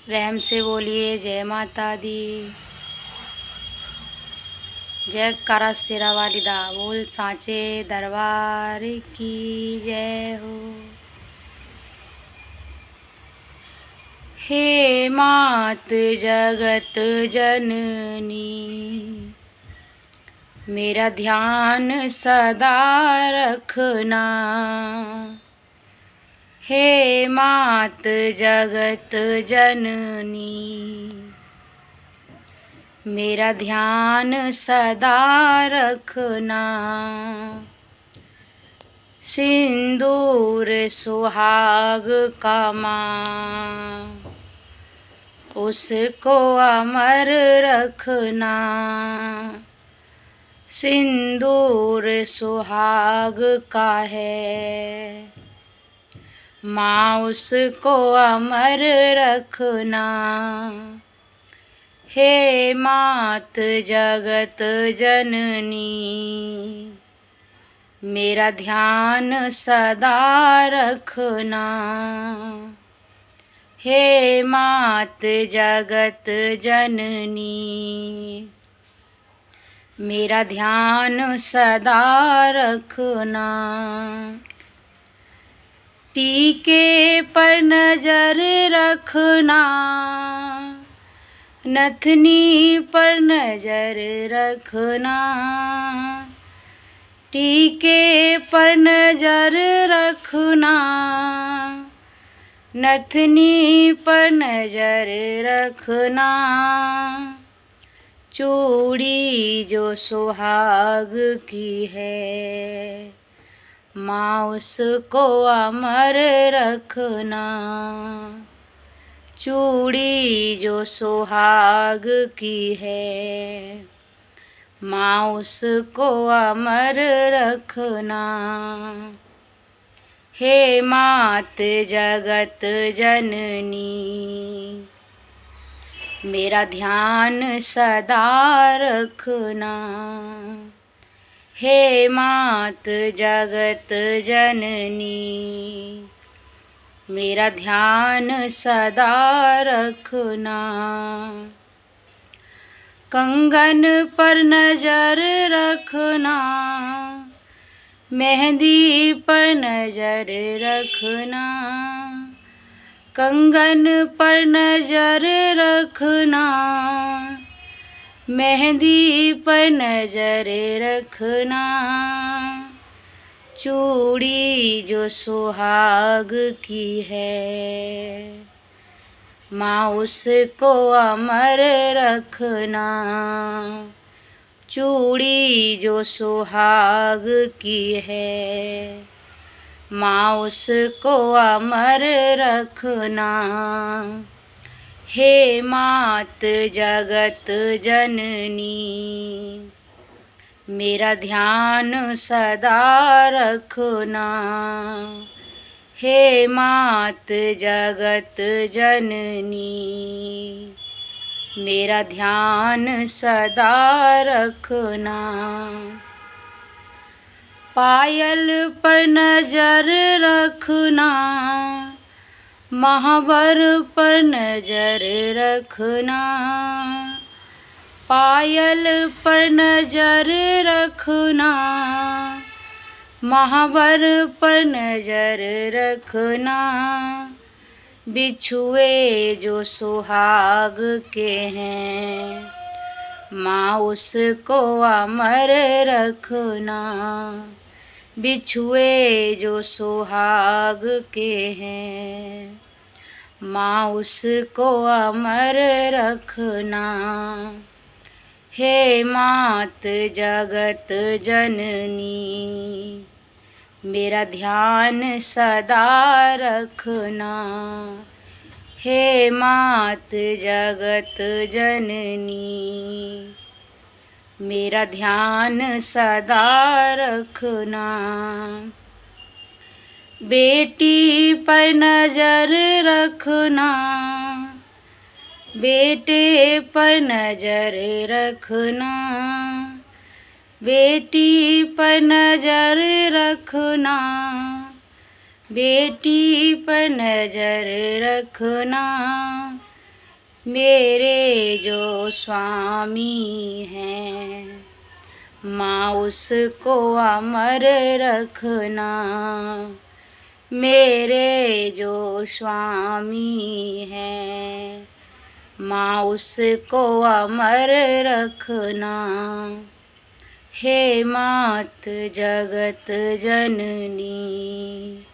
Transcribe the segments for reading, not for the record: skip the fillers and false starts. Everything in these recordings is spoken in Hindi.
रहम से बोलिए जय माता दी। जय कारा शेरा वाली दा बोल सांचे दरबार की जय हो। हे मात जगत जननी मेरा ध्यान सदा रखना। हे मात जगत जननी मेरा ध्यान सदा रखना। सिंदूर सुहाग का माँ उसको अमर रखना। सिंदूर सुहाग का है माँ उसको अमर रखना। हे मात जगत जननी मेरा ध्यान सदा रखना। हे मात जगत जननी मेरा ध्यान सदा रखना। टीके पर नजर रखना नथनी पर नजर रखना। टीके पर नजर रखना नथनी पर नजर रखना। चूड़ी जो सुहाग की है माँ उसको अमर रखना। चूड़ी जो सुहाग की है माँ उसको अमर रखना। हे मात जगत जननी मेरा ध्यान सदा रखना। हे मात जगत जननी मेरा ध्यान सदा रखना। कंगन पर नजर रखना मेहंदी पर नजर रखना। कंगन पर नजर रखना मेहंदी पर नजर रखना। चूड़ी जो सुहाग की है माँ उसको अमर रखना। चूड़ी जो सुहाग की है माँ उसको अमर रखना। हे मात जगत जननी मेरा ध्यान सदा रखना। हे मात जगत जननी मेरा ध्यान सदा रखना। पायल पर नजर रखना महावर पर नजर रखना। पायल पर नजर रखना महावर पर नजर रखना। बिछुए जो सुहाग के हैं माँ उसको अमर रखना। बिछुए जो सुहाग के हैं माँ उसको अमर रखना। हे मात जगत जननी मेरा ध्यान सदा रखना। हे मात जगत जननी मेरा ध्यान सदा रखना। बेटी पर नजर रखना बेटे पर नजर रखना। बेटी पर नजर रखना बेटी पर नजर रखना। मेरे जो स्वामी हैं, माँ उसको अमर रखना। मेरे जो स्वामी हैं, माँ उसको अमर रखना। हे मात जगत जननी,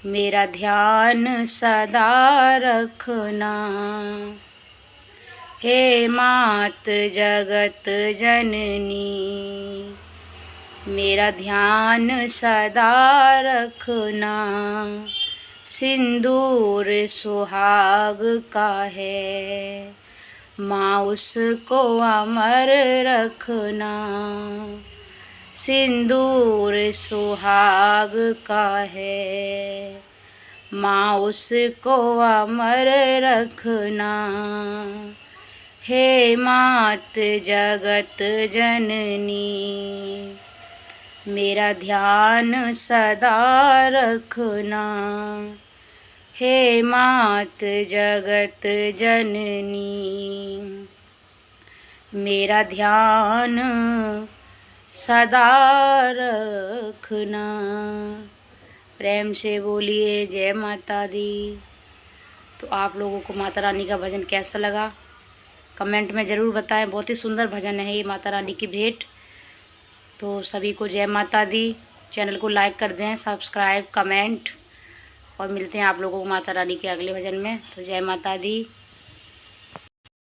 मेरा ध्यान सदा रखना। हे मात जगत जननी, मेरा ध्यान सदा रखना। सिंदूर सुहाग का है, माँ उसको अमर रखना। सिंदूर सुहाग का है, माँ उसको अमर रखना। हे मात जगत जननी, मेरा ध्यान सदा रखना। हे मात जगत जननी, मेरा ध्यान सदा रखना। प्रेम से बोलिए जय माता दी। तो आप लोगों को माता रानी का भजन कैसा लगा कमेंट में ज़रूर बताएं। बहुत ही सुंदर भजन है ये माता रानी की भेंट। तो सभी को जय माता दी। चैनल को लाइक कर दें, सब्सक्राइब, कमेंट, और मिलते हैं आप लोगों को माता रानी के अगले भजन में। तो जय माता दी।